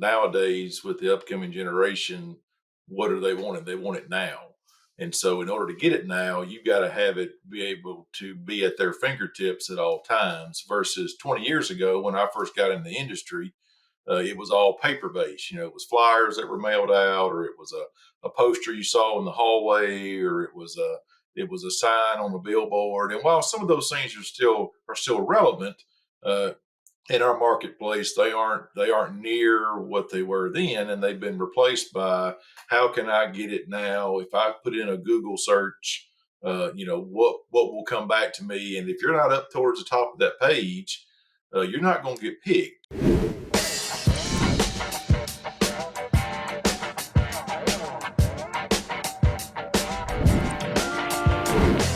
nowadays with the upcoming generation, what are they wanting? They want it now. And so in order to get it now, you got to have it be able to be at their fingertips at all times versus 20 years ago when I first got in the industry. It was all paper based. It was flyers that were mailed out, or it was a poster you saw in the hallway, or it was a sign on the billboard. And while some of those things are still relevant in our marketplace, they aren't near what they were then, and they've been replaced by how can I get it now? If I put in a Google search, what will come back to me? And if you're not up towards the top of that page, you're not going to get picked.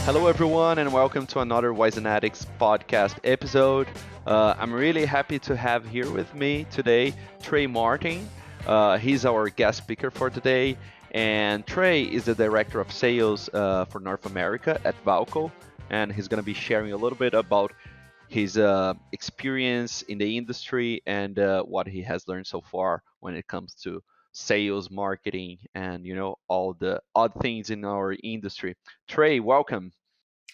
Hello, everyone, and welcome to another Wisenetix Podcast episode. I'm really happy to have here with me today Trey Martin. He's our guest speaker for today, and Trey is the Director of Sales for North America at Valco, and he's going to be sharing a little bit about his experience in the industry and what he has learned so far when it comes to sales, marketing, and all the odd things in our industry. Trey, welcome.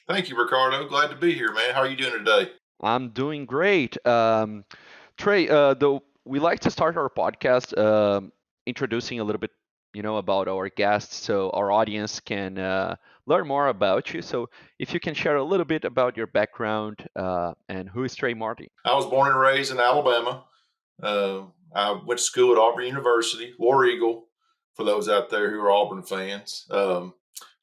Thank you, Ricardo. Glad to be here, man. How are you doing today? I'm doing great. Trey, though we like to start our podcast introducing a little bit, about our guests, so our audience can learn more about you. So, if you can share a little bit about your background and who is Trey Martin? I was born and raised in Alabama. I went to school at Auburn University, War Eagle, for those out there who are Auburn fans.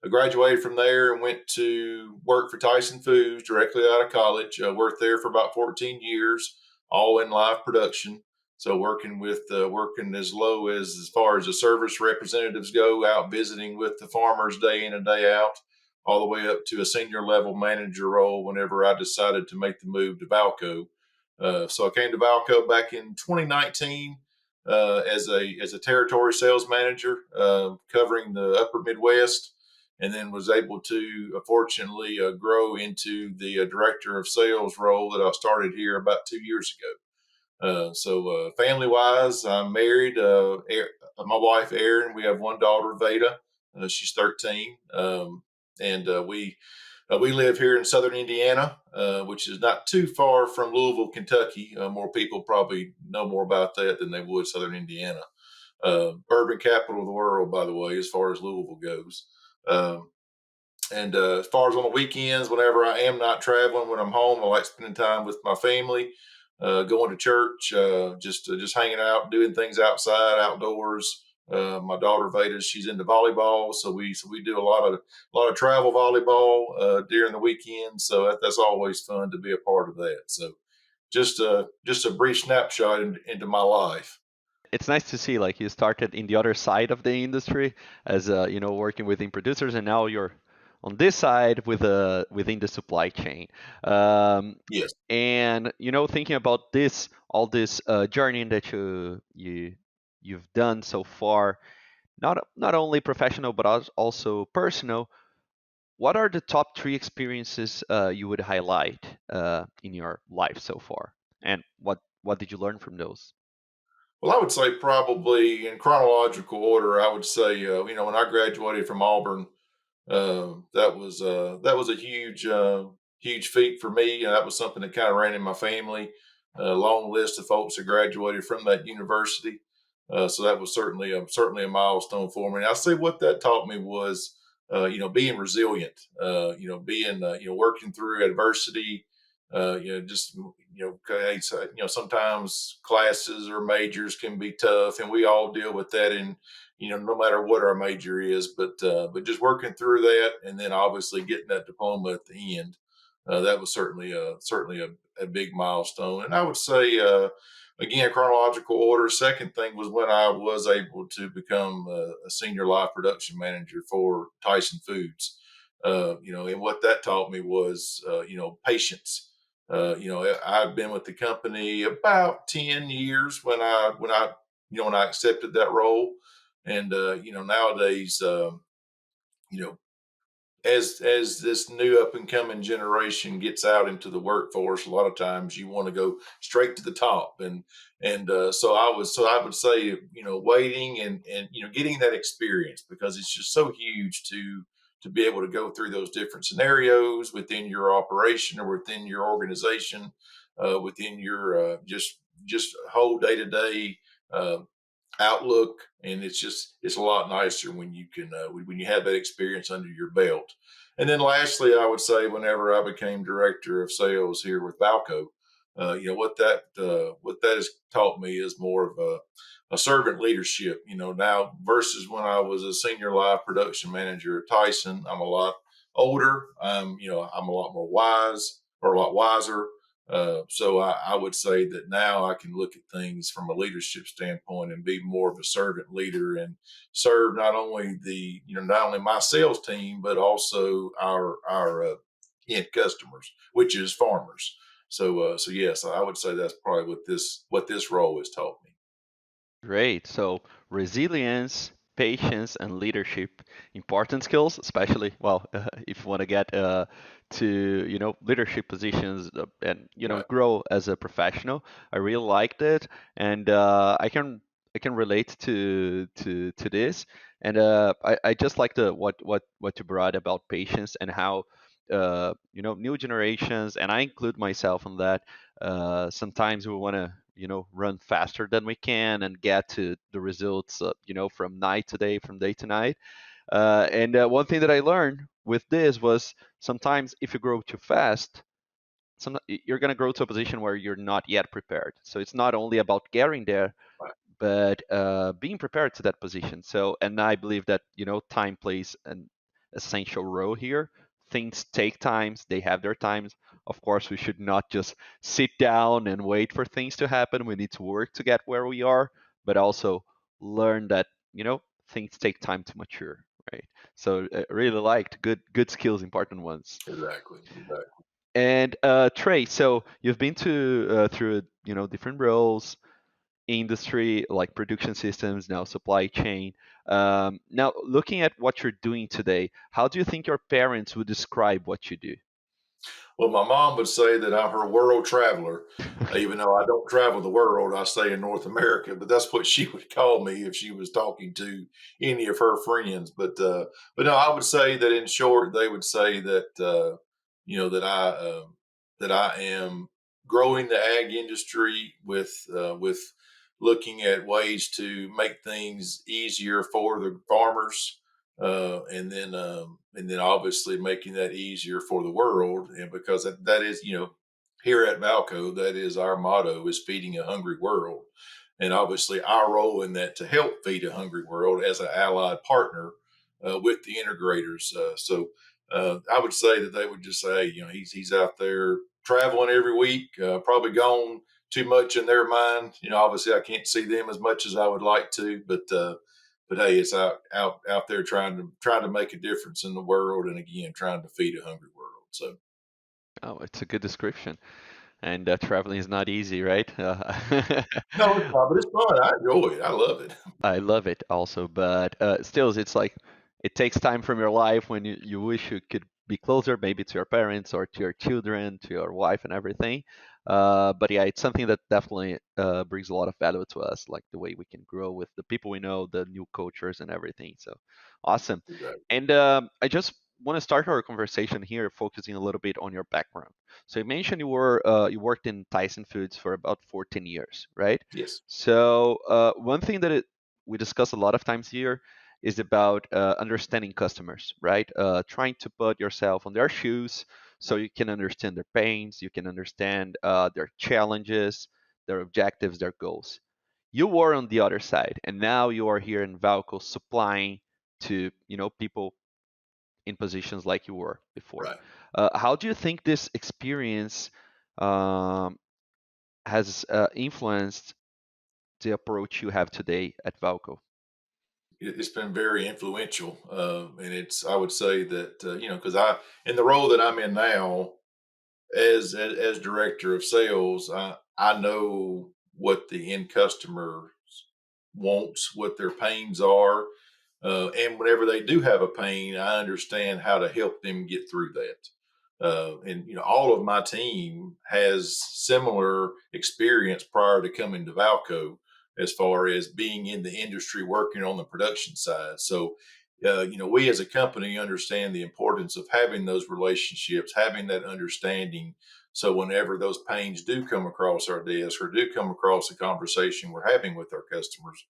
I graduated from there and went to work for Tyson Foods directly out of college. I worked there for about 14 years, all in live production. So working as far as the service representatives go, out visiting with the farmers day in and day out, all the way up to a senior level manager role whenever I decided to make the move to Valco. So I came to Valco back in 2019 as a territory sales manager, covering the Upper Midwest, and then was able to fortunately grow into the director of sales role that I started here about 2 years ago. So family wise, I'm married. My wife Erin. We have one daughter, Veda. She's 13, and we live here in southern Indiana, which is not too far from Louisville, Kentucky. More people probably know more about that than they would southern Indiana. Bourbon capital of the world, by the way, as far as Louisville goes. And as far as on the weekends, whenever I am not traveling, when I'm home, I like spending time with my family, going to church, just hanging out, doing things outside, outdoors. My daughter Veda, she's into volleyball, so we do a lot of travel volleyball during the weekend. So that's always fun to be a part of that. So just a brief snapshot into my life. It's nice to see like you started in the other side of the industry as working within producers, and now you're on this side within the supply chain. Yes. And thinking about all this journey that you've done so far, not only professional but also personal. What are the top three experiences you would highlight in your life so far, and what did you learn from those? Well, I would say probably in chronological order. I would say, when I graduated from Auburn, that was a huge feat for me. That was something that kind of ran in my family. A long list of folks that graduated from that university. So that was certainly a milestone for me. And I say what that taught me was, being resilient. Being working through adversity. Okay, so, sometimes classes or majors can be tough, and we all deal with that no matter what our major is, but just working through that, and then obviously getting that diploma at the end, that was certainly a big milestone. And I would say, again, chronological order. Second thing was when I was able to become a senior live production manager for Tyson Foods. And what that taught me was, patience. I've been with the company about 10 years when I accepted that role. And, nowadays, you know, as this new up and coming generation gets out into the workforce, a lot of times you want to go straight to the top, and so I would say, waiting and getting that experience, because it's just so huge to be able to go through those different scenarios within your operation or within your organization, within your just whole day to day outlook. And it's a lot nicer when you can when you have that experience under your belt. And then lastly, I would say, whenever I became director of sales here with Valco, what that has taught me is more of a servant leadership. Now versus when I was a senior live production manager at Tyson, I'm a lot older. I'm a lot more wise, or a lot wiser. So I would say that now I can look at things from a leadership standpoint and be more of a servant leader, and serve not only my sales team, but also our end customers, which is farmers. So yes, I would say that's probably what this role has taught me. Great. So resilience, patience, and leadership, important skills, especially if you want to get to leadership positions, and Right. grow as a professional. I really liked it, and I can relate to this, and I just like the what you brought about patience and how new generations, and I include myself in that. Sometimes we want to run faster than we can and get to the results from night to day, from day to night. And one thing that I learned with this was, sometimes if you grow too fast, you're going to grow to a position where you're not yet prepared. So it's not only about getting there, Right. but being prepared to that position. So, and I believe that time plays an essential role here. Things take times; they have their times. Of course, we should not just sit down and wait for things to happen. We need to work to get where we are, but also learn that things take time to mature, right? So, really liked good skills, important ones. Exactly. Exactly. And Trey, so you've been to through different roles, industry like production systems, now supply chain. Now, looking at what you're doing today, how do you think your parents would describe what you do? Well, my mom would say that I'm her world traveler, even though I don't travel the world. I stay in North America, but that's what she would call me if she was talking to any of her friends. But no, I would say that, in short, they would say that you know that I that I am growing the ag industry with looking at ways to make things easier for the farmers, and then obviously making that easier for the world. And because that is, here at Valco, that is our motto, is feeding a hungry world. And obviously our role in that, to help feed a hungry world as an allied partner with the integrators. So I would say that they would just say, he's out there traveling every week, probably gone too much in their mind. Obviously I can't see them as much as I would like to, but hey, it's out there trying to make a difference in the world, and again, trying to feed a hungry world. So Oh, it's a good description. And traveling is not easy, right? no, it's not, but it's fun. I enjoy it. I love it. I love it also, but still, it's like it takes time from your life when you wish you could be closer, maybe to your parents or to your children, to your wife, and everything. But yeah, it's something that definitely brings a lot of value to us, like the way we can grow with the people we know, the new cultures, and everything. So awesome. Exactly. And I just want to start our conversation here, focusing a little bit on your background. So you mentioned you worked in Tyson Foods for about 14 years, right? Yes. So one thing that we discuss a lot of times here is about understanding customers, right? Trying to put yourself on their shoes so you can understand their pains, you can understand their challenges, their objectives, their goals. You were on the other side, and now you are here in Valco supplying to people in positions like you were before. Right. How do you think this experience um, has influenced the approach you have today at Valco? It's been very influential, and I would say that, because in the role that I'm in now, as director of sales, I know what the end customer wants, what their pains are, And whenever they do have a pain, I understand how to help them get through that. And all of my team has similar experience prior to coming to Valco, as far as being in the industry working on the production side. So, we as a company understand the importance of having those relationships, having that understanding. So, whenever those pains do come across our desk or do come across a conversation we're having with our customers,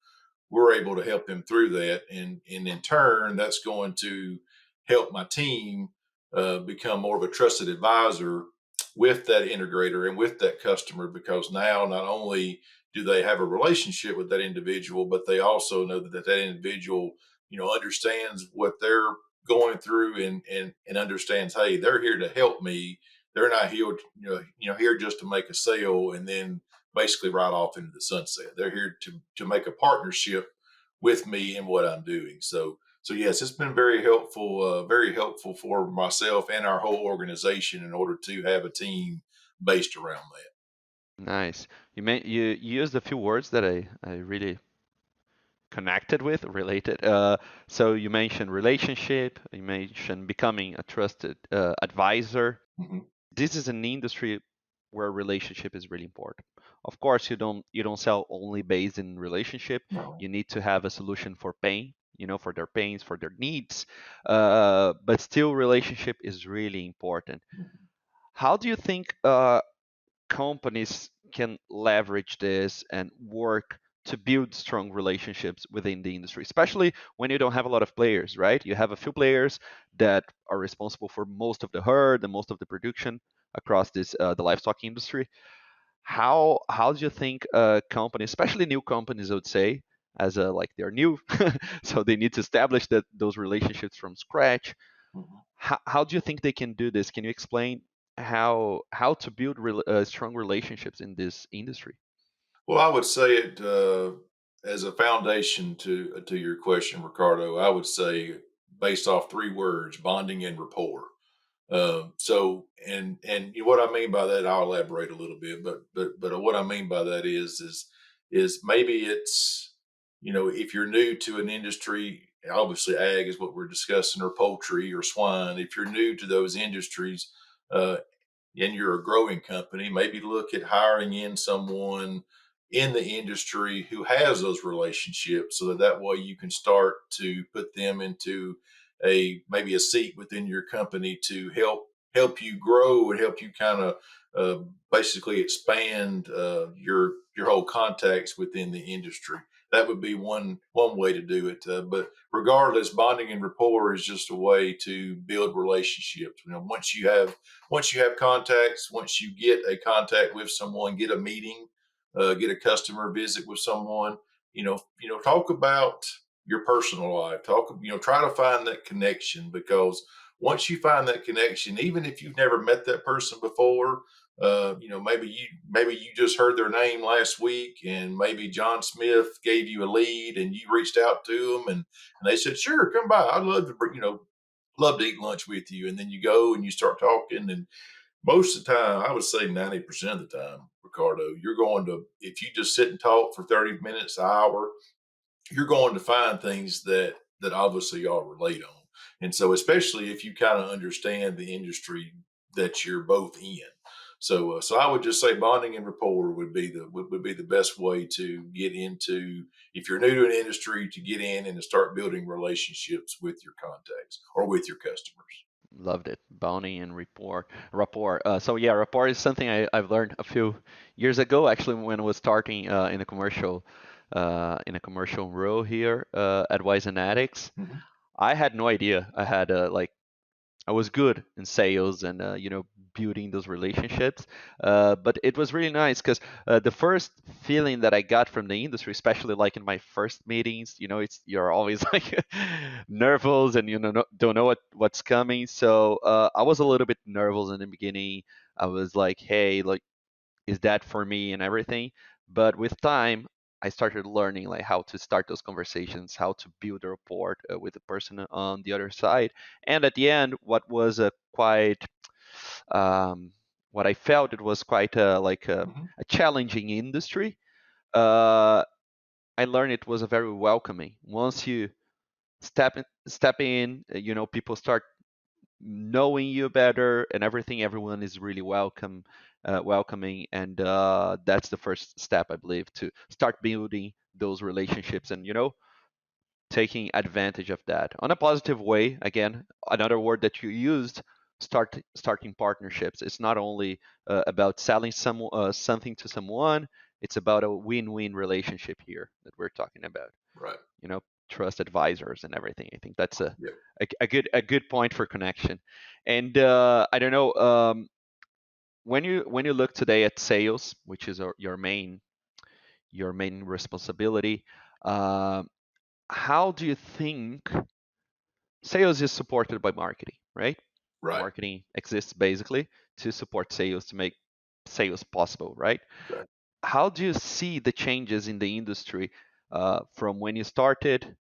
we're able to help them through that. And in turn, that's going to help my team become more of a trusted advisor with that integrator and with that customer, because now not only do they have a relationship with that individual, but they also know that individual, understands what they're going through, and understands, hey, they're here to help me. They're not here, here just to make a sale and then basically right off into the sunset. They're here to make a partnership with me in what I'm doing. So yes, it's been very helpful for myself and our whole organization in order to have a team based around that. Nice. You used a few words that I really connected with, related. So you mentioned relationship. You mentioned becoming a trusted advisor. Mhm. This is an industry where relationship is really important. Of course, you don't sell only based in relationship. No. You need to have a solution for pain, for their pains, for their needs. But still, relationship is really important. Mhm. How do you think companies can leverage this and work to build strong relationships within the industry, especially when you don't have a lot of players, right? You have a few players that are responsible for most of the herd and most of the production across this the livestock industry. How do you think companies, especially new companies, I would say, as a like they're new, so they need to establish those relationships from scratch. Mhm. How do you think they can do this? Can you explain how to build strong relationships in this industry? Well, I would say it as a foundation to your question, Ricardo. I would say, based off three words: bonding and rapport. What I mean by that, I'll elaborate a little bit, but what I mean by that is maybe it's, if you're new to an industry, obviously ag is what we're discussing, or poultry or swine. If you're new to those industries, uh, and you're a growing company, maybe look at hiring in someone in the industry who has those relationships, so that way you can start to put them into a maybe a seat within your company to help you grow and help you kind of basically expand your whole contacts within the industry. That would be one way to do it. But regardless, bonding and rapport is just a way to build relationships. Once you have contacts, once you get a contact with someone, get a meeting, get a customer visit with someone, talk about your personal life. Try to find that connection, because once you find that connection, even if you've never met that person before, maybe you just heard their name last week, and maybe John Smith gave you a lead, and you reached out to them, and they said, "Sure, come by. I'd love to eat lunch with you." And then you go and you start talking, and most of the time, I would say 90% of the time, Ricardo, if you just sit and talk for 30 minutes, an hour, you're going to find things that obviously y'all relate on. And so, especially if you kind of understand the industry that you're both in. So I would just say bonding and rapport would be the best way to get into, if you're new to an industry, to get in and to start building relationships with your contacts or with your customers. Loved it. Bounty and rapport. So yeah, rapport is something I've learned a few years ago, actually, when I was starting in a commercial role here at Wisenetix. Mhm. I had no idea. I was good in sales and building those relationships. But it was really nice because the first feeling that I got from the industry, especially like in my first meetings, it's you're always like nervous and don't know what's coming. So I was a little bit nervous in the beginning. I was like, hey, like, is that for me and everything? But with time, I started learning like how to start those conversations, how to build a rapport with the person on the other side. And at the end, um, what I felt it was quite Mhm. a challenging industry. Uh, I learned it was a very welcoming. step in. People start knowing you better and everything. Everyone is really welcoming, and that's the first step, I believe, to start building those relationships and taking advantage of that on a positive way. Again, another word that you used, starting partnerships. It's not only about selling something to someone. It's about a win-win relationship here that we're talking about. Right. You know, trust advisors and everything. I think that's Yeah. a good point for connection. And I don't know, when you look today at sales, which is your main responsibility. Um, how do you think sales is supported by marketing, right? Right. Marketing exists basically to support sales, to make sales possible, right? Right. How do you see the changes in the industry from when you started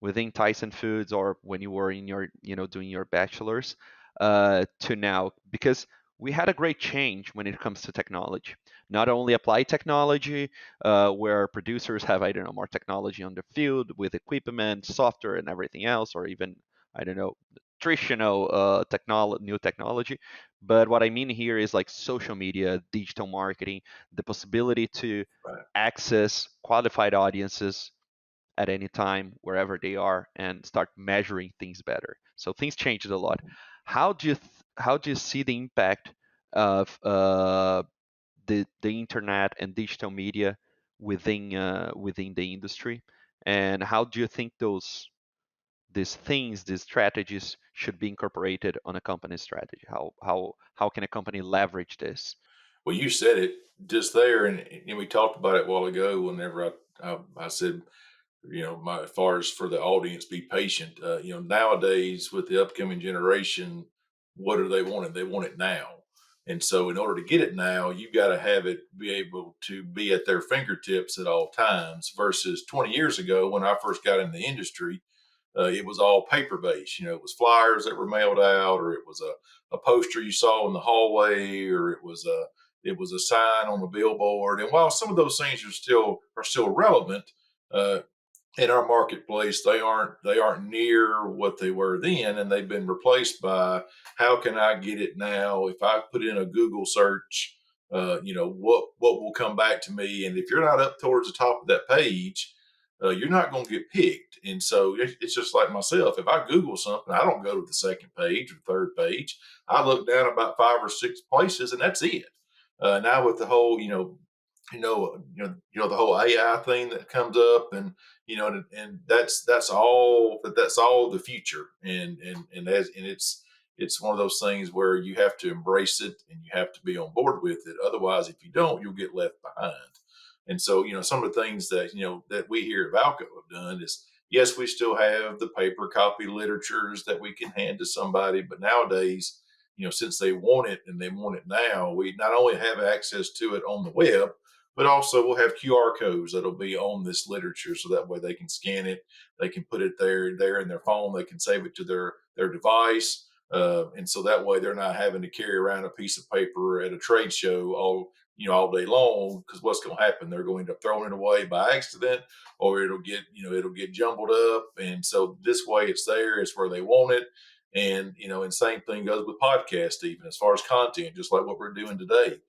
within Tyson Foods, or when you were in your, doing your bachelor's, to now? Because we had a great change when it comes to technology. Not only applied technology, where producers have, I don't know, more technology on the field with equipment, software, and everything else, or even, I don't know, traditional new technology. But what I mean here is like social media, digital marketing, the possibility to Right. access qualified audiences at any time, wherever they are, and start measuring things better. So things changed a lot. How do you see the impact of the internet and digital media within the industry, and how do you think these strategies should be incorporated on a company's strategy? How can a company leverage this? Well, you said it just there, and we talked about it a while ago. Whenever I said, as far as for the audience, be patient. Nowadays with the upcoming generation, what are they wanting? They want it now. And so, in order to get it now, you got to have it be able to be at their fingertips at all times. Versus 20 years ago, when I first got in the industry, it was all paper based. It was flyers that were mailed out, or it was a poster you saw in the hallway, or it was a sign on the billboard. And while some of those things are still relevant, uh, in our marketplace, they aren't near what they were then, and they've been replaced by how can I get it now? If I put in a Google search, what will come back to me? And if you're not up towards the top of that page, you're not going to get picked. And so it's just like myself. If I Google something, I don't go to the second page or third page. I look down about five or six places, and that's it. Now with the whole, the whole AI thing that comes up, and that's all the future, and it's one of those things where you have to embrace it and you have to be on board with it. Otherwise, if you don't, you'll get left behind. And so, some of the things that we here at Valco have done is, yes, we still have the paper copy literatures that we can hand to somebody, but nowadays, since they want it and they want it now, we not only have access to it on the web, but also we'll have QR codes that'll be on this literature, so that way they can scan it, they can put it there in their phone, they can save it to their device, and so that way they're not having to carry around a piece of paper at a trade show all day long, because what's going to happen, they're going to end up throwing it away by accident, or it'll get jumbled up. And so this way it's there, it's where they want it. And same thing goes with podcasts, even as far as content, just like what we're doing today.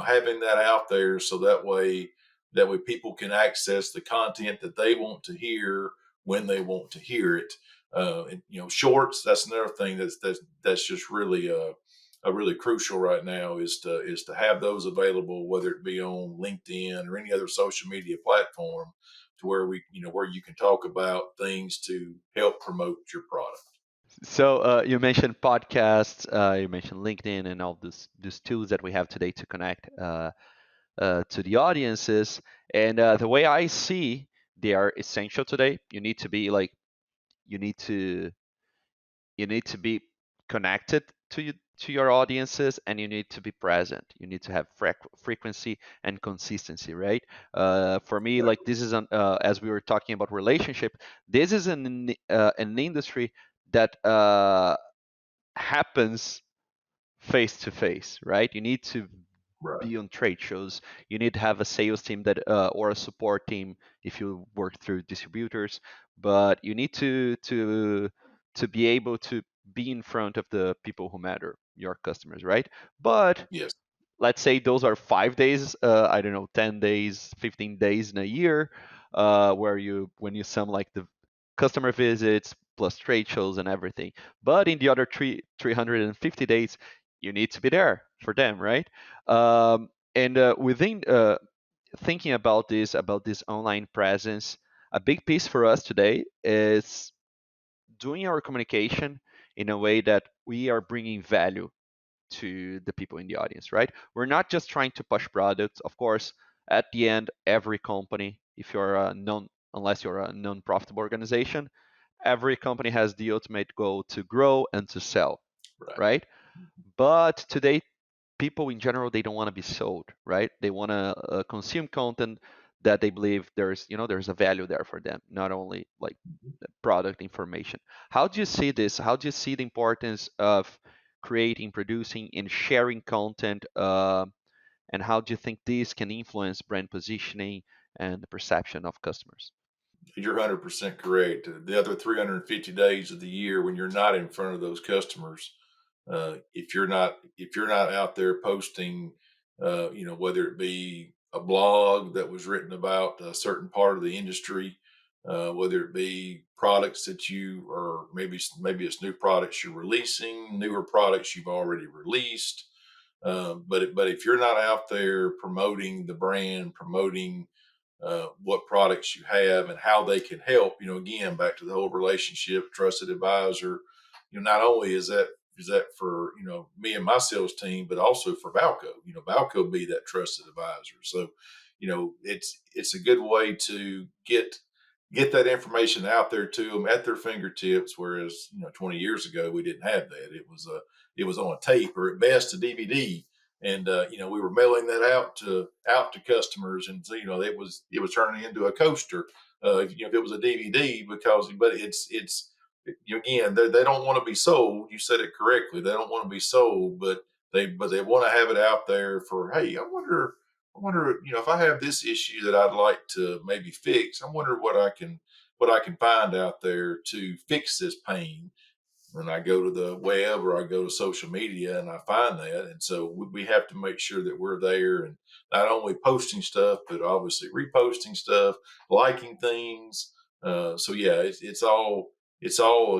Having that out there, so that way people can access the content that they want to hear when they want to hear it. And shorts, that's another thing that's just really really crucial right now, is to have those available, whether it be on LinkedIn or any other social media platform, to where you can talk about things to help promote your product. So you mentioned podcasts, you mentioned LinkedIn, and all these tools that we have today to connect to the audiences. And the way I see they are essential today. You need to you need to be connected to your audiences, and you need to be present. You need to have frequency and consistency, right? For me, like, this is as we were talking about relationship, this is an industry that happens face to face, right? You need to Right. be on trade shows. You need to have a sales team that or a support team if you work through distributors. But you need to be able to be in front of the people who matter, your customers, right? But Yes. let's say those are 5 days, I don't know, 10 days, 15 days in a year, where you when you sum like the customer visits plus trade shows and everything. But in the other 350 days, you need to be there for them, right? And within thinking about this online presence, a big piece for us today is doing our communication in a way that we are bringing value to the people in the audience, right? We're not just trying to push products. Of course, at the end, every company, if you're a unless you're a non-profitable organization, every company has the ultimate goal to grow and to sell, Right. right? But today, people in general, they don't want to be sold, right? They want to consume content that they believe there's a value there for them, not only like product information. How do you see this? How do you see the importance of creating, producing, and sharing content? And how do you think this can influence brand positioning and the perception of customers? You're 100% correct. The other 350 days of the year when you're not in front of those customers, if you're not out there posting, whether it be a blog that was written about a certain part of the industry, whether it be products that you or maybe it's new products you're releasing, newer products you've already released. But if you're not out there promoting the brand, promoting what products you have and how they can help. Again, back to the whole relationship, trusted advisor. Not only is that for me and my sales team, but also for Valco. Valco be that trusted advisor. So, it's a good way to get that information out there to them at their fingertips. Whereas 20 years ago we didn't have that. It was on a tape or at best a DVD, and we were mailing that out to customers, and so it was turning into a coaster. If it was a DVD, but again, they don't want to be sold. You said it correctly. They don't want to be sold, but they want to have it out there for, hey, I wonder if I have this issue that I'd like to maybe fix. I wonder what I can find out there to fix this pain. And I go to the web or I go to social media and I find that. And so we have to make sure that we're there and not only posting stuff, but obviously reposting stuff, liking things. So yeah, it's all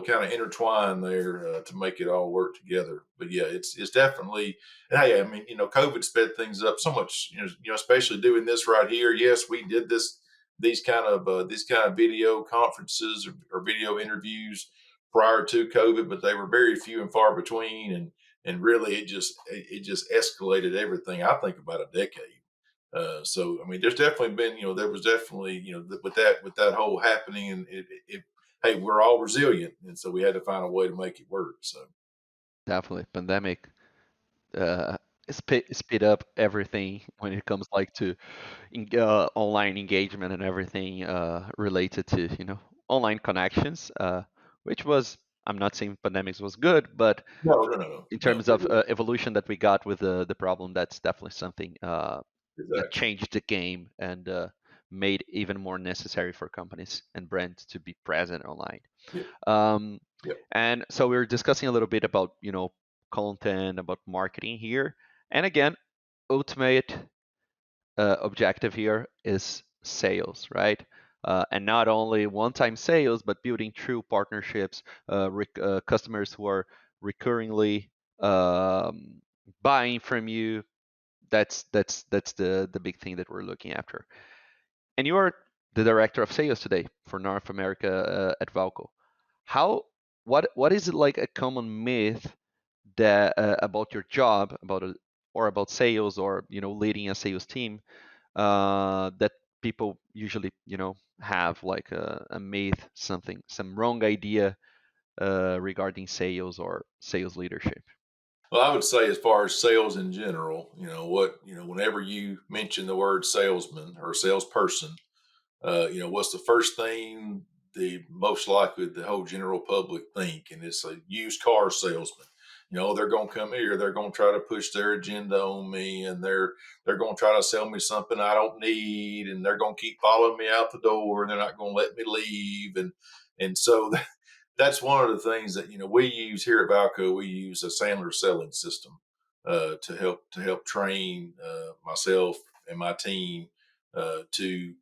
kind of intertwined there to make it all work together. But yeah, it's definitely. And hey, I mean, COVID sped things up so much. Especially doing this right here. Yes, we did these kind of video conferences or video interviews prior to COVID, but they were very few and far between, and really it just escalated everything. I think about a decade. So I mean, there's definitely been there was definitely with that whole happening, and hey, we're all resilient, and so we had to find a way to make it work. So Definitely, pandemic uh, speed up everything when it comes like to online engagement and everything related to online connections, which was, I'm not saying pandemics was good, but no, no, no, no, in no, terms it of was evolution that we got with the problem, that's definitely something that exactly. changed the game and made even more necessary for companies and brands to be present online. Yep, Um, yep. and so we were discussing a little bit about content, about marketing here, and again, ultimate objective here is sales, right? And not only one-time sales, but building true partnerships, customers who are recurringly um, buying from you. That's the big thing that we're looking after. And you are the director of sales today for North America at Valco. How what is it like a common myth that about your job, or about sales, or leading a sales team, that people usually have like a myth, some wrong idea regarding sales or sales leadership? Well, I would say as far as sales in general, whenever you mention the word salesman or salesperson, what's the first thing the most likely the whole general public think? And it's a used car salesman. they're going to come here, they're going to try to push their agenda on me, and they're going to try to sell me something I don't need, and they're going to keep following me out the door, and they're not going to let me leave. And so that's one of the things that we use here at Valco. We use a Sandler selling system to help train myself and my team to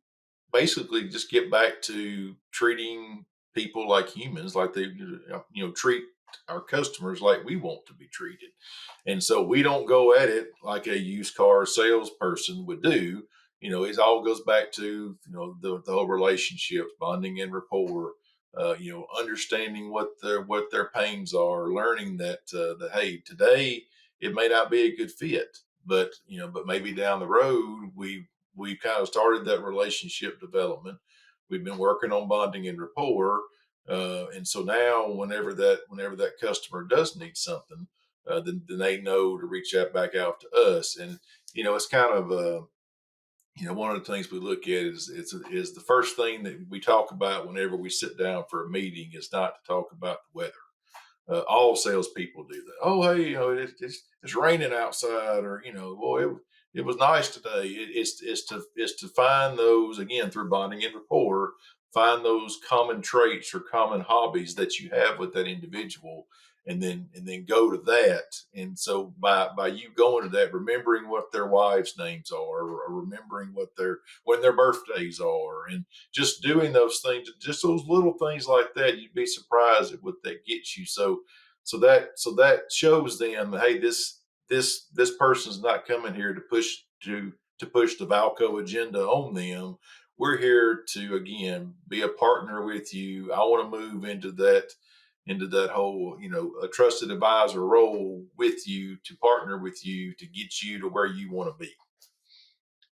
basically just get back to treating people like humans, like they treat our customers like we want to be treated. And so we don't go at it like a used car salesperson would do. It all goes back to the whole relationships, bonding and rapport. Understanding what their pains are, learning that hey, today it may not be a good fit, but maybe down the road we kind of started that relationship development. We've been working on bonding and rapport, and so now whenever that customer does need something, then they know to reach out back out to us. And it's kind of one of the things we look at is the first thing that we talk about whenever we sit down for a meeting is not to talk about the weather. All salespeople do that. Oh, hey, it's raining outside, or boy, it was nice today. It's to find those, again, through bonding and rapport, find those common traits or common hobbies that you have with that individual, and then go to that. And so by you going to that, remembering what their wives' names are, or remembering when their birthdays are, and just doing those things, just those little things like that, you'd be surprised at what that gets you. So that shows them, hey, this person's not coming here to push the Valco agenda on them. We're here to, again, be a partner with you. I want to move into that whole, a trusted advisor role with you, to partner with you to get you to where you want to be.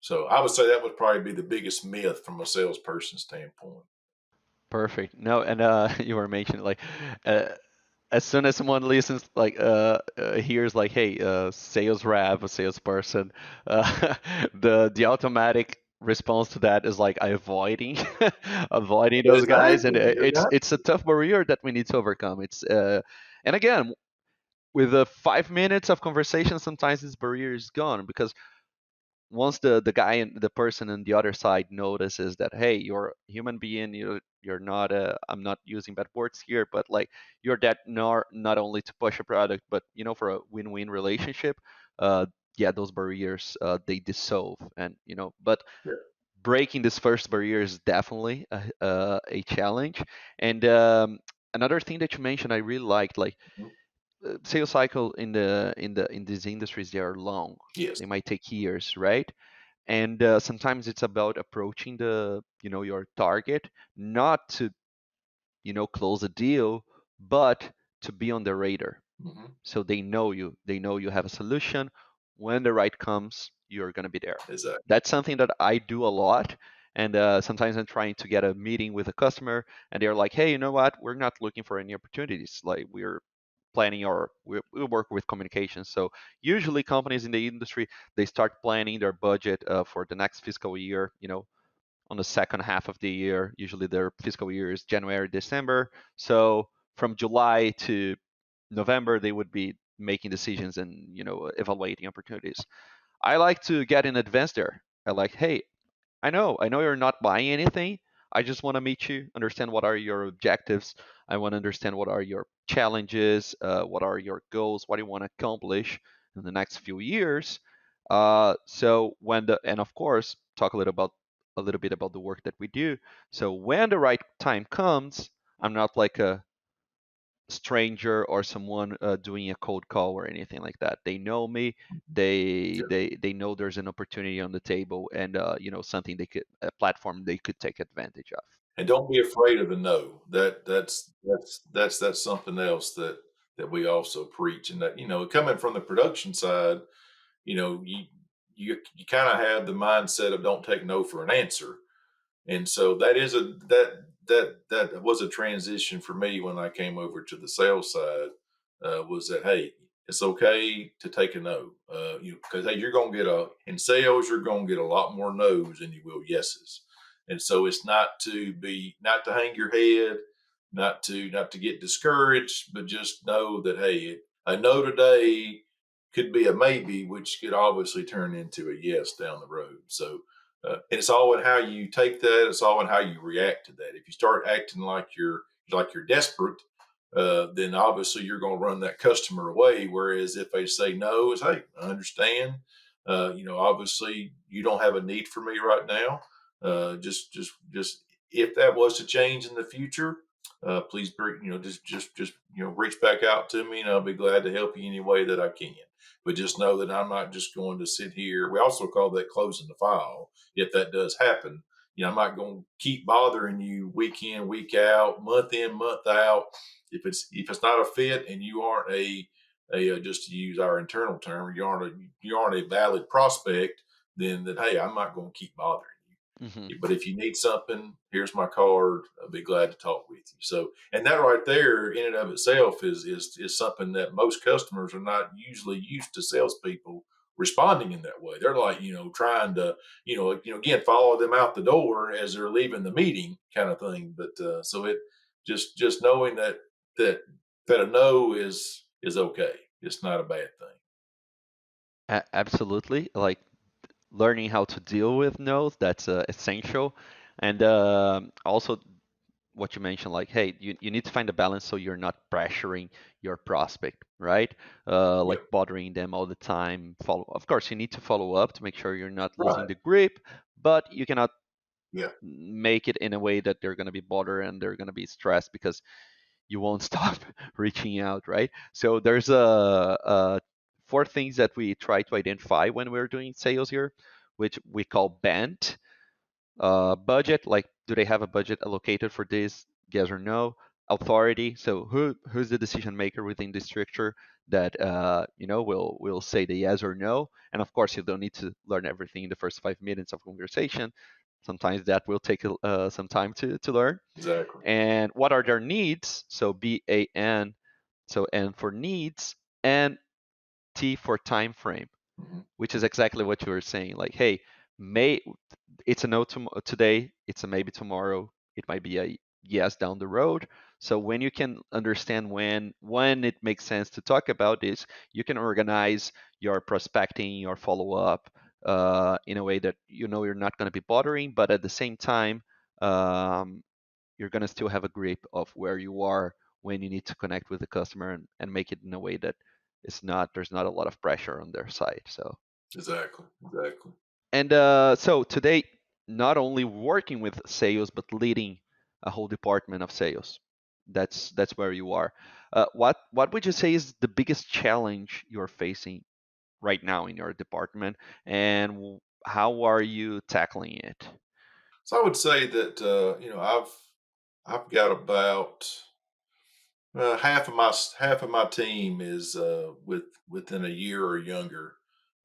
So I would say that would probably be the biggest myth from a salesperson standpoint. Perfect. No, and you were mentioning like uh, as soon as someone listens, like hears like, hey, sales rep, a salesperson, the automatic response to that is like avoiding avoiding those guys, and Exactly. it's a tough barrier that we need to overcome. It's and again, with 5 minutes of conversation, sometimes this barrier is gone because once the guy and the person on the other side notices that, hey, you're a human being, you're not I'm not using bad words here, but like you're that not only to push a product, but for a win-win relationship. uh yeah, those barriers they dissolve, and but Yeah. breaking this first barrier is definitely a challenge. And another thing that you mentioned I really liked, like Mhm. sales cycle in these industries, they are long. Yes. They might take years, right? And sometimes it's about approaching the your target, not to close a deal, but to be on the radar, Hmm. so they know you have a solution. When the right comes, you're going to be there. Exactly. That's something that I do a lot. And sometimes I'm trying to get a meeting with a customer, and they're like, hey, you know what, we're not looking for any opportunities, like we're planning, or we work with communications. So usually companies in the industry, they start planning their budget for the next fiscal year, on the second half of the year. Usually their fiscal year is January, December. So from July to November, they would be making decisions and evaluating opportunities. I like to get in advance there. I like, hey, I know you're not buying anything. I just want to meet you, understand what are your objectives. I want to understand what are your challenges, what are your goals, what do you want to accomplish in the next few years. So and of course, talk a little bit about the work that we do. So when the right time comes, I'm not like a stranger or someone doing a cold call or anything like that. They know me. They Yeah. they they know there's an opportunity on the table, and something a platform they could take advantage of. And don't be afraid of the no. That's something else that we also preach. And that, coming from the production side, you kind of have the mindset of don't take no for an answer. And so that was a transition for me when I came over to the sales side. Was that, hey, it's okay to take a no, because hey, you're gonna get in sales, you're gonna get a lot more no's than you will yeses. And so it's not to hang your head, not to get discouraged, but just know that, hey, a no today could be a maybe, which could obviously turn into a yes down the road. So, and it's all in how you take that. It's all in how you react to that. If you start acting like you're desperate, then obviously you're going to run that customer away. Whereas if they say no, it's hey, I understand. Obviously you don't have a need for me right now. Just if that was to change in the future, please bring, just reach back out to me, and I'll be glad to help you any way that I can. But just know that I'm not just going to sit here. We also call that closing the file. If that does happen, I'm not going to keep bothering you week in, week out, month in, month out. If it's not a fit and you aren't just to use our internal term, you aren't a valid prospect, then that hey, I'm not going to keep bothering Hmm. you. But if you need something, here's my card. I'll be glad to talk with you. So, and that right there, in and of itself, is something that most customers are not usually used to salespeople responding in that way. They're like, trying to, again, follow them out the door as they're leaving the meeting, kind of thing. But so it just knowing that that a no is okay. It's not a bad thing. Absolutely. Like learning how to deal with no's, that's essential. And also what you mentioned, like, hey, you need to find a balance so you're not pressuring your prospect, right? Like Yep. bothering them all the time. Follow, of course, you need to follow up to make sure you're not losing Right. the grip, but you cannot Yeah. make it in a way that they're going to be bothered and they're going to be stressed because you won't stop reaching out, right? So there's four things that we try to identify when we're doing sales here, which we call bent. Budget, like do they have a budget allocated for this? Yes or no? Authority, so who's the decision maker within the structure that will say the yes or no? And of course, you don't need to learn everything in the first 5 minutes of conversation. Sometimes that will take some time to learn. Exactly. And what are their needs? So BAN, so N for needs, and T for time frame, Hmm. which is exactly what you were saying. Like, hey, may it's a no today, it's a maybe tomorrow, it might be a yes down the road. So when you can understand when it makes sense to talk about this, you can organize your prospecting, your follow up, in a way that you're not going to be bothering, but at the same time, um, you're going to still have a grip of where you are when you need to connect with the customer and make it in a way that there's not a lot of pressure on their side. So Exactly. Exactly. and so today, not only working with sales but leading a whole department of sales. That's where you are. What would you say is the biggest challenge you're facing right now in your department, and how are you tackling it? So I would say that I've got about half of my team is within a year or younger,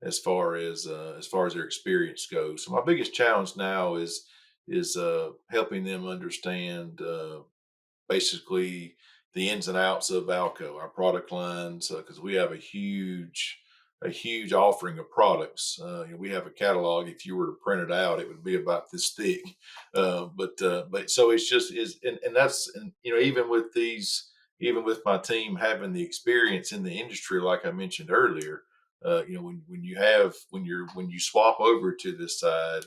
as far as their experience goes. So my biggest challenge now is helping them understand basically the ins and outs of Valco, our product lines, because we have a huge offering of products. We have a catalog. If you were to print it out, it would be about this thick. But so it's just is, and that's and even with my team having the experience in the industry, like I mentioned earlier. When you swap over to this side,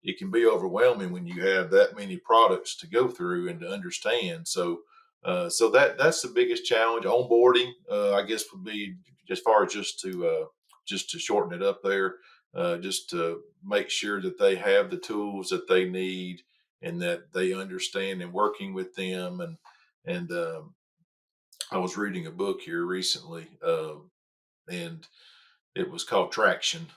it can be overwhelming when you have that many products to go through and to understand. So that's the biggest challenge. Onboarding, I guess, would be as far as just to shorten it up there, just to make sure that they have the tools that they need and that they understand and working with them. And I was reading a book here recently, and it was called Traction.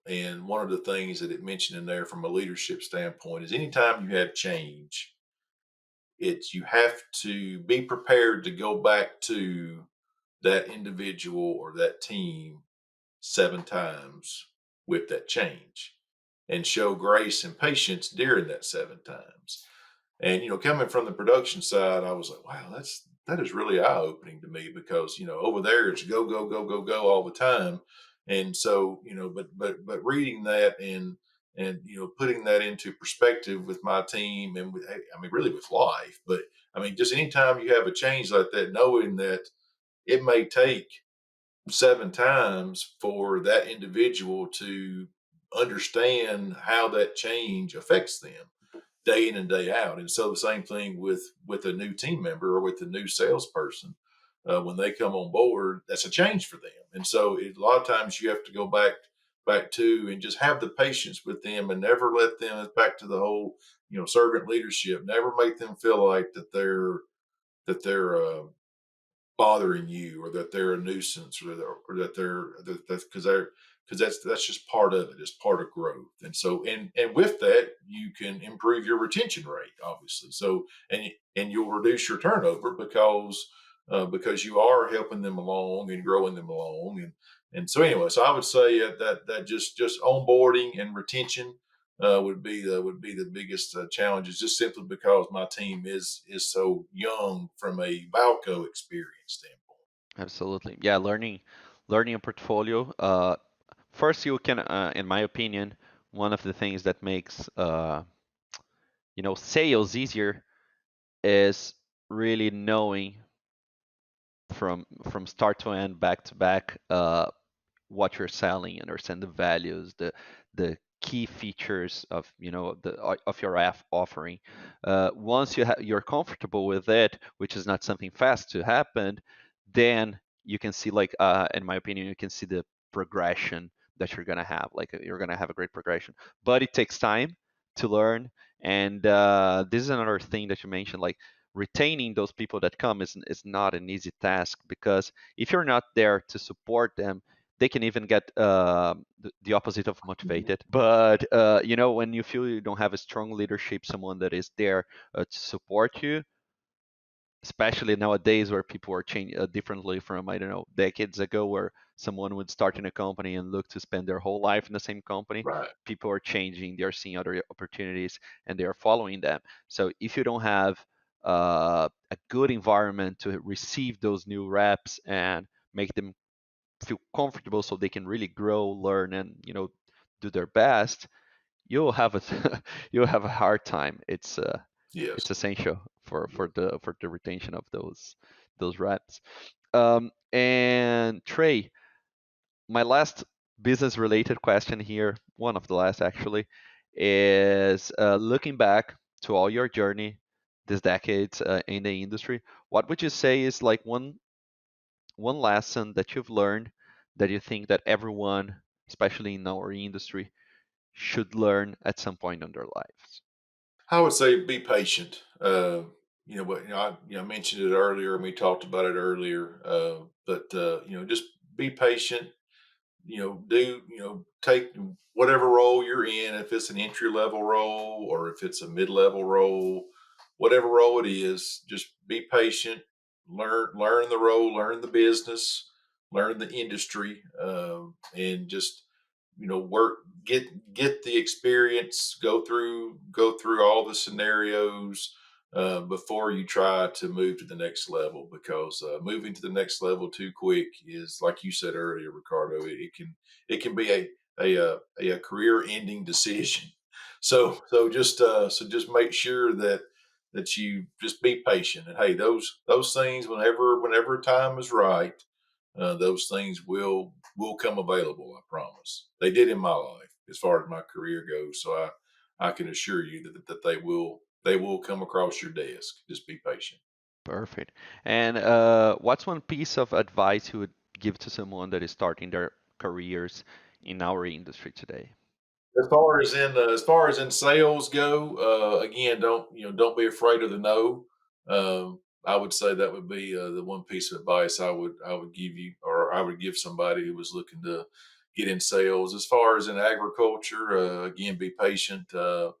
And one of the things that it mentioned in there from a leadership standpoint is anytime you have change, you have to be prepared to go back to that individual or that team 7 times with that change and show grace and patience during that 7 times. And coming from the production side, I was like, wow, that is really eye opening to me because over there it's go go go go go all the time, and so but reading that and putting that into perspective with my team and I mean really with life, but I mean just anytime you have a change like that, knowing that it may take 7 times for that individual to understand how that change affects them day in and day out. And so the same thing with a new team member or with a new salesperson. When they come on board, that's a change for them. And so a lot of times you have to go back to and just have the patience with them and never let them, back to the whole, servant leadership, never make them feel like that they're bothering you, or that they're a nuisance, or that they're because that's just part of it. It's part of growth. And so, and with that, you can improve your retention rate, obviously. So, and you'll reduce your turnover because you are helping them along and growing them along. And so anyway, so I would say that just onboarding and retention would be the biggest challenges, just simply because my team is so young from a Valco experience standpoint. Absolutely. Yeah, learning a portfolio. First, you can, in my opinion, one of the things that makes sales easier is really knowing from start to end, back to back, what you're selling, understand the values, the key features of of your offering. Once you're comfortable with it, which is not something fast to happen, then you can see, like, in my opinion, you can see the progression that you're gonna have. Like, you're gonna have a great progression, but it takes time to learn. And this is another thing that you mentioned, like retaining those people that come is not an easy task, because if you're not there to support them, they can even get the opposite of motivated. But when you feel you don't have a strong leadership, someone that is there to support you, especially nowadays where people are changing differently from, I don't know, decades ago, where someone would start in a company and look to spend their whole life in the same company. Right. People are changing, they're seeing other opportunities, and they are following them. So if you don't have a good environment to receive those new reps and make them feel comfortable so they can really grow, learn, and do their best, you'll have a you'll have a hard time. It's Yes. essential for the retention of those reps. And Trey, my last business related question here, one of the last actually, is looking back to all your journey this decades in the industry, what would you say is like one lesson that you've learned that you think that everyone, especially in our industry, should learn at some point in their lives? I would say be patient. But I mentioned it earlier, and we talked about it earlier. But just be patient. Take whatever role you're in, if it's an entry level role or if it's a mid level role, whatever role it is, just be patient, learn the role, learn the business, learn the industry, and just work, get the experience, go through all the scenarios before you try to move to the next level, because moving to the next level too quick is, like you said earlier, Ricardo, it can be a career ending decision. So just make sure that you just be patient, and hey, those things, whenever time is right, those things will come available. I promise. They did in my life, as far as my career goes. So I can assure you that they will come across your desk. Just be patient. Perfect. And what's one piece of advice you would give to someone that is starting their careers in our industry today? As far as in sales go, again, don't be afraid of the no. I would say that would be the one piece of advice I would give you, or I would give somebody who was looking to get in sales. As far as in agriculture, again, be patient. That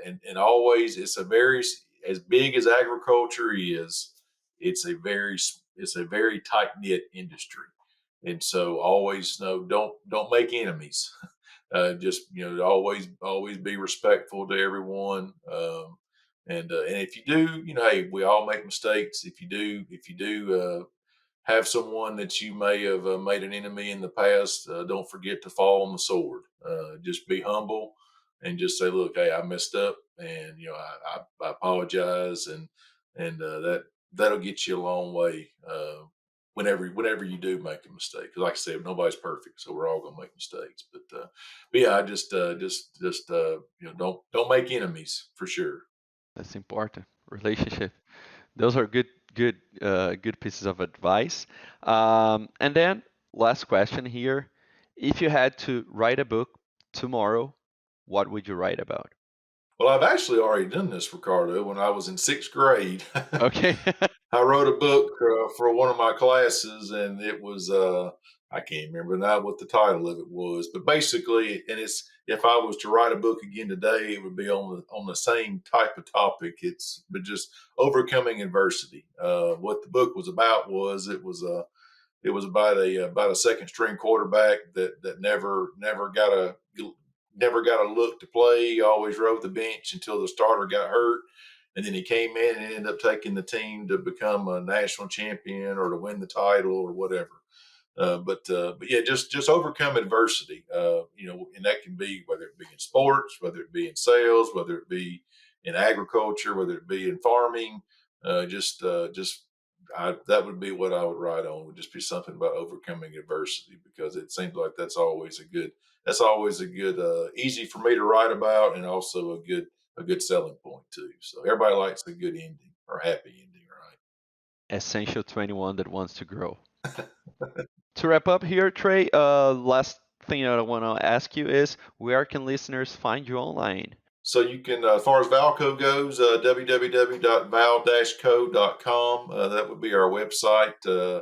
and always, as big as agriculture is, it's a very tight knit industry, and so always know, don't make enemies. Just always be respectful to everyone. And if you do, hey, we all make mistakes. If you do have someone that you may have made an enemy in the past, don't forget to fall on the sword. Just be humble and just say, look, hey, I messed up, and I apologize, and that'll get you a long way. whenever you do make a mistake. 'Cause like I said, nobody's perfect, so we're all gonna make mistakes. But yeah, I don't make enemies for sure. That's important. Relationship. Those are good pieces of advice. And then last question here: if you had to write a book tomorrow, what would you write about? Well, I've actually already done this, Ricardo. When I was in sixth grade, Okay. I wrote a book for one of my classes, and it was I can't remember now what the title of it was, but basically, and it's if I was to write a book again today, it would be on the same type of topic. It's but just overcoming adversity. What the book was about was it was about a second string quarterback that never got a look to play. He always rode the bench until the starter got hurt, and then he came in and ended up taking the team to become a national champion or to win the title or whatever. But yeah, just overcome adversity. And that can be whether it be in sports, whether it be in sales, whether it be in agriculture, whether it be in farming. That would be what I would write on. Would just be something about overcoming adversity because it seems like that's always a good easy for me to write about and also a good selling point too. So everybody likes a good ending or happy ending, Essential to anyone that wants to grow. To wrap up here, Trey, last thing that I want to ask you is where can listeners find you online? So you can, as far as Valco goes, www.val-co.com. That would be our website.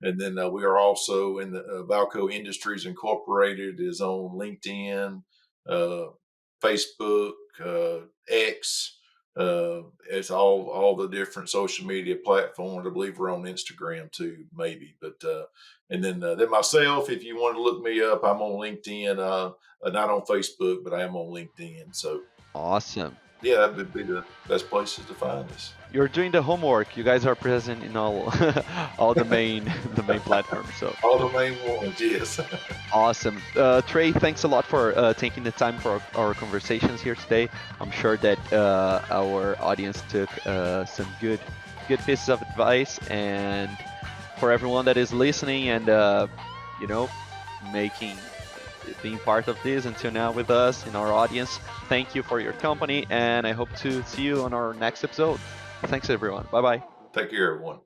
And then we are also in the Valco Industries Incorporated is on LinkedIn, uh, Facebook, X. It's all the different social media platforms. I believe we're on Instagram too, maybe. Then myself, if you want to look me up, I'm on LinkedIn. Not on Facebook, but I am on LinkedIn. So Awesome. yeah, that would be the best places to find us. You're doing the homework. You guys are present in all all the main platforms. So All the main ones, yes. awesome. Trey, thanks a lot for taking the time for our conversations here today. I'm sure that our audience took some good pieces of advice, and for everyone that is listening and you know making being part of this until now with us in our audience, thank you for your company, and I hope to see you on our next episode. Thanks, everyone. Bye bye. Take care, everyone.